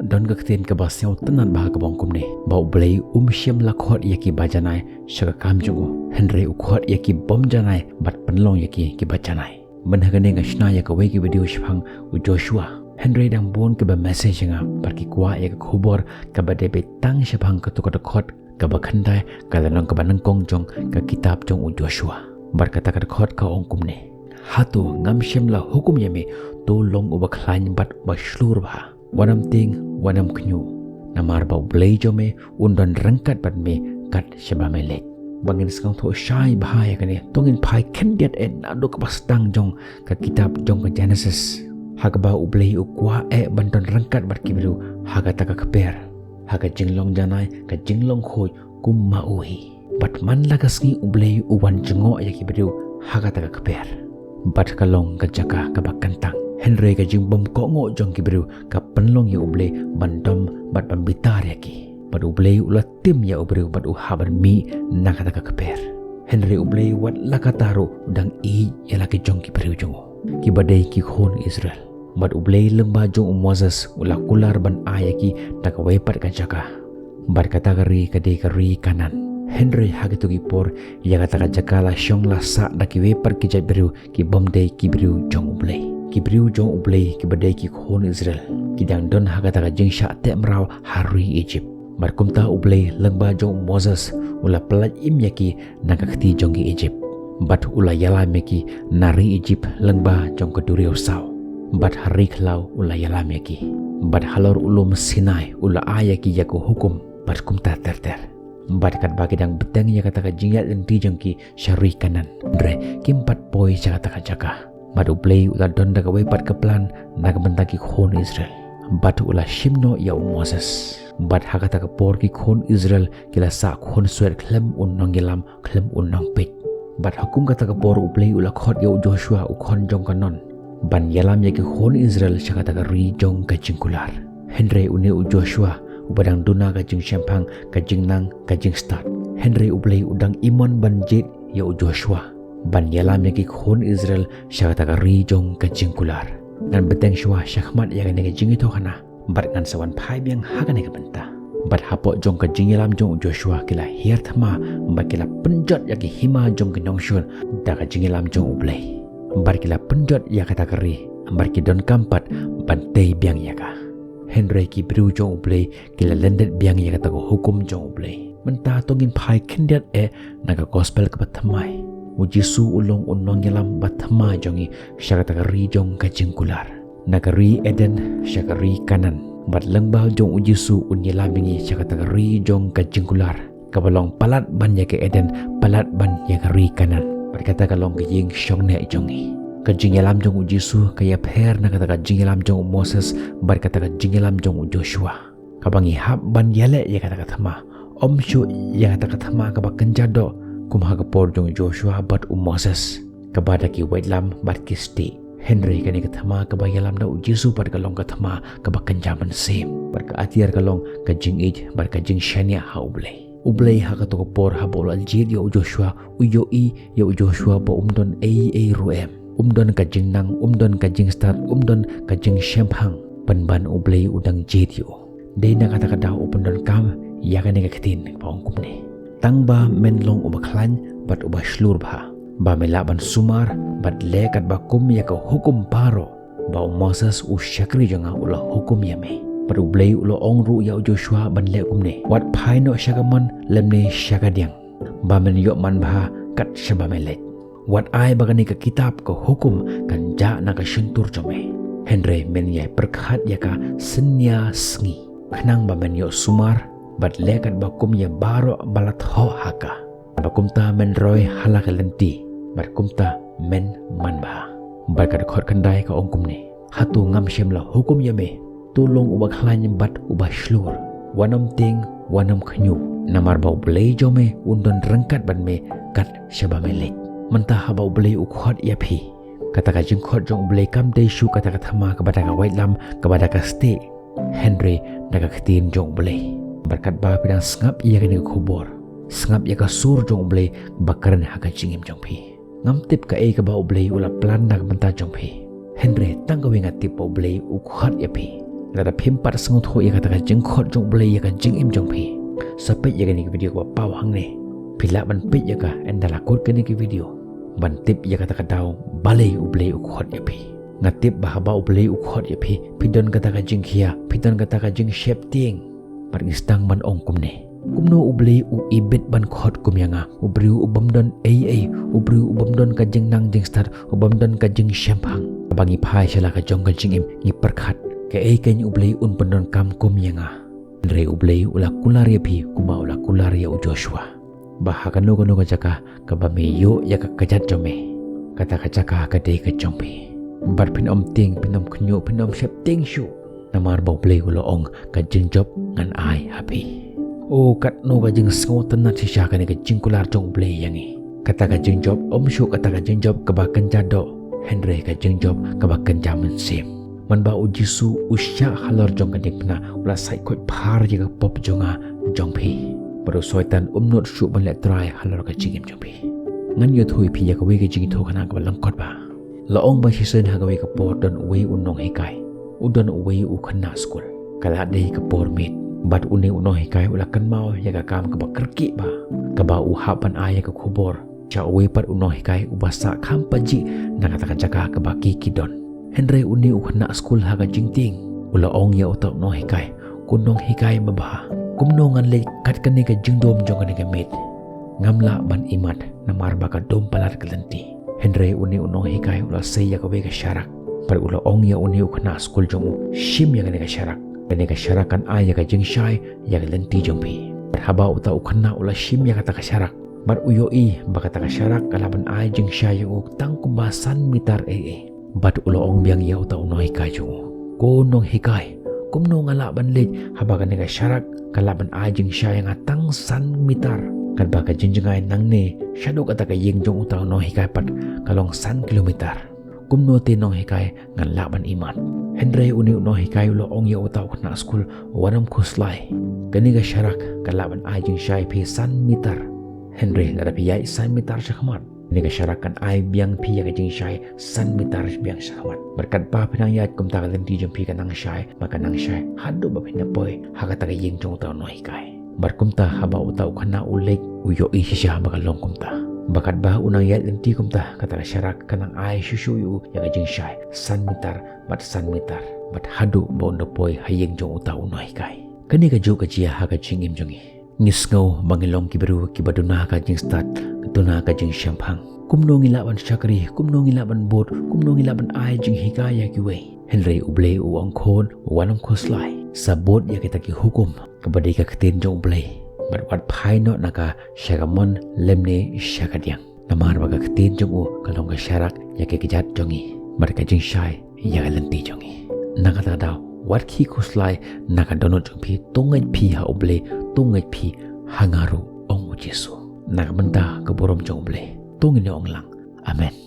don gaktin ka basyau tanan bah ka bongkum ne ba ublei syam lakhot yaki bajanai shaga kam jungu Henry ukhot yaki bom janai bat penlong yaki ki bajanai menhagane ngashna yak away ki video shphang u Joshua Henry dang bon ke ba message nga par ki kwa yak khubor ka ba de betang shphang ka to ka khot ka ba khandai ka lanong ka banang kong jong ka kitab jong u Joshua bar kata ka khot ka ongkum ne hatu ngamshem la hukum yame to long uba khlain bat ba shlur ba wanam ting wanam knyu namar ba blei jome undon rangkat bat me kat shaba melek bangin skang tho shai bahaya kane tongin phai kendiat en ado ka bastang jong ka kitab jong ka Genesis hagba ublei ukwa bandon rangkat bat kibru haga taka kper haga jinglong janai ka jinglong khoi kumma uhi bat man lagasngi ublei uwan jengo ya kibru haga taka kper bat kalong ka jaka ka bakantang Henry ka jing bom ko ngo jong kibru ka penlong ya ublei bandom bat pambitar yaki bat ublei ula tim ya ubru bat uhaban mi nakata ka kper Henry ublei wat lakataru udang i ya laki jong kibru jongo kibadai ki khon Israel bat ublei lengba jong Moses ula kular ban ayaki tak wepat ka jaka bat kategori kadekari kanan Henry hagitu gipor ya kata ka jaka la syong la sa daki wepat ki jabru ki bomdei kibru jong ublei kibriu jong ublei ki badai ki khon Israel kidang don hagata ka jing sha te mraw hari Egypt barkumta ublei lengba jong Moses ula pelat im yaki nakakti jong ki Egypt bat ula yala meki nari Egypt lengba jong keduriau saw bat hari klau ula yala meki bat halor ulum Sinai ula ayaki yaku hukum bat kumta terter bat kat bagi dang beteng ya kata ka jingat enti jong ki syari kanan dre kimpat poi kata ka jaka Batu play ula donda ka wepat ke plan naga mentaki khon Israel. Batu ula shimno ya Moses. Bat hakata ka por ki khon Israel kila sa khon suet klem unnong gelam klem unnong pit. Bat hukum kata ka por uplay ula khot ya Joshua u khon jong kanon. Ban yalam ya ki khon Israel syakata ka ri jong ka jingkular. Henry une u Joshua u badang duna ka jing syampang ka jing nang ka jing start. Henry uplay udang imon ban jet ya u Joshua. Ban yalam yaki khon Israel syakata ka ri jong ka jingkular ngan beteng shwa syakmat ya ka jing itu kana bat ngan sawan phai biang ha ka ka benta bat hapo jong ka jing yalam jong Joshua kila hiar thama bat kila penjot yaki hima jong ka nongshur da ka jing yalam jong ublei bat kila penjot ya kata ka ri bat ki don kampat bantei biang ya ka Henry ki bru jong ublei kila lendet biang ya kata ko hukum jong ublei menta tongin phai kindiat naga gospel ka pathamai Ujisu ulong unong yalam batma jongi syakatagari jong kajingkular nagari Eden syakari kanan bat lengbah jong ujisu unyalamini syakatagari jong kajingkular kabalong palat ban ya ke Eden palat ban ya kari kanan berkata kalong kajing syongne jongi kajing yalam jong ujisu kaya per nakata kajing yalam jong Moses berkata kajing yalam jong Joshua kabangi hab ban yale ya kata katama omshu ya kata katama kabak kenjado kumha kapor jong Joshua bat Moses kabada ki waitlam bat kisti Henry kani kathama kabayalam da ujisu bat kalong kathama kabakan jaman sim bat ka atiar kalong kajing ij bat kajing shania ha ublei ha ka to kapor ha bol aljid ya Joshua uyo i ya Joshua ba umdon ai ruem umdon kajing nang umdon kajing start umdon kajing shemphang panban ublei udang jid yo deina kata kada upendon kam ya kani katin pa ongkum ne tangba menlong uba klan bat uba shlur ba melaban sumar bat lekat ba kum ya ka hukum paro ba Moses u syakri jonga ula hukum yame bat ublei ula ongru ya Joshua ban le kumne wat phaino syagamon lemne syagadiang ba men yo man ba kat syaba melet wat ai bagani ka kitab ka hukum kan ja na ka syuntur jome Henry men ya perkhat ya ka senya sngi khnang ba men yo sumar bat lekat bakum ya baro balat ho haka bakumta men roy halak lenti bakumta men manba bakat khot kandai ka ongkum ne hatu ngam shem la hukum ya me tulung ubak hlan bat ubah shlur wanam ting wanam khnyu namar ba ublei jome undon rengkat ban me kat syaba melek mentah haba ublei ukhot ya phi kata ka jing khot jong ublei kam dei shu kata ka thama ka bada ka waitlam ka bada ka ste Henry daga ktin jong ublei berkat ba pidang sengap ia kini kubur sengap ia ka sur jong ublei bakaran haga jingim jong pi ngam tip ka ka ba ublei ula plan nak menta jong pi Henry tanggawi ngatip ublei ukhat ya pi Lada pimpat sengut ho ia kata jengkhot jong blei ia ka jeng im jong pi. Sampai ia ni video ko pau hang ne. Pila ban pit ia ka endala kod ke ni video. Ban tip ia kata daw balei u blei u khot ia pi. Ngatip bahaba u blei u khot ia pi. Pidon kata jeng khia, pidon kata jeng shep ting. Par istang ban ong kum ne. Kumno u blei u ibet ban khot kum yanga. U briu u bamdon u briu u bamdon ka jeng nang jeng start, u bamdon ka jeng shempang. Bangi phai shala ka jong ka jeng im ngi perkhat. Ke ken ublei un pendon kam kum yanga. Re ublei ula kularia pi kuma ula kularia u Joshua. Bah kanu ka jaka ka ba me yo ya ka kajat jome. Kata ka jaka ka dei ka jompi. Bar pin om ting pin om knyo pin om shep ting shu. Namar ba ublei ula ong ka jeng job ngan ai happy. O kat no ka jeng ngotan na sisya ka ni ka jeng kular jong ublei yangi. Kata ka jeng job om shu kata ka jeng job ka ba kan jado. Henry ka jeng job ka ba kan jaman sim. Man ba u Jisu usya halor jong kadik pena ula sai koi par jaga pop jonga jongpi. Baru soitan not syuk ban let try halor ka jingim jongpi. Ngan yo thui pi ya ka we ka jingi tho kana ka langkot ba. Laong ba sisen ha ka we ka por don we unong hikai. Udon we u khana school. Kala dei ka por mit. Bat une unong hikai ula kan mau ya ka kam ka ba kerki ba. Ka ba u hapan aya ka khubor. Cha we pat unong hikai u basa kham paji na kata ka jaka ka ba kikidon. Henry uni ukhna school haga jingting ula ong ya utak no hikai kunong hikai mabah kumno ngan le kat kane ka jingdom jong kane ka met ngamla ban imat namar baka dom palar kelenti. Henry uni uno hikai ula sei ya ka we ka syarak par ula ong ya uni ukhna school jong shim ya kane ka syarak kan ay ya ka jingshai ya ka lenti jongpi haba uta ukhna ula shim ya kata ka syarak bar uyoi baka ta ka syarak kalaban ay jingshai ya tang kumbasan mitar Bat ulo ong biang yau ta uno hikai jungu. Ko nong hikai. Kum no ngala ban lej haba ka nega syarak kalaban ajing sya yang atang san mitar. Kan baka jinjengay nang ne syado kata ka yeng jong utang no hikai pat kalong san kilometer. Kum no te nong hikai ngan laban iman. Henry uni uno hikai ulo ong yau ta ukna school wanam kuslai. Kaniga syarak kalaban ajing sya pi san mitar. Henry lada pi yai san mitar syakmat. Nega syarakan ai biang pi ya kajing syai san mitar biang syahmat. Berkat pa pinang yat kum ta kalenti jong pi kanang syai maka nang syai hadu ba pinapoy hakata ka yeng jong utaw no hikai. Bar kum ta haba utaw kana ulik uyo isi syah baka long kum ta. Bakat ba unang yat lenti kum ta kata ka syarak kanang ai syushuyu ya kajing syai san mitar bat hadu ba undapoy hayeng jong utaw no hikai. Kani ka jo ka jia ha ka jing im jongi. Ngisngau mangilong kiberu kibaduna ka jing start tuna ka jing syampang kumno ngilaban syakri kumno ngilaban bot kumno ngilaban ai jing hikaya kiwe Henry ublei u angkhon wanam khoslai sabot ya kita ki hukum kabadai ka keten jong ublei barwat phai no naka syagamon lemne syakadiang namar baga keten jong u kalong ka syarak ya ke kijat jongi barka jing syai ya lenti jongi nakata daw wat ki khoslai naka donot jong pi tongai pi ha ublei tongai pi hangaru ong Yesu nak benda ke borom jong bleh tungin ong lang amen.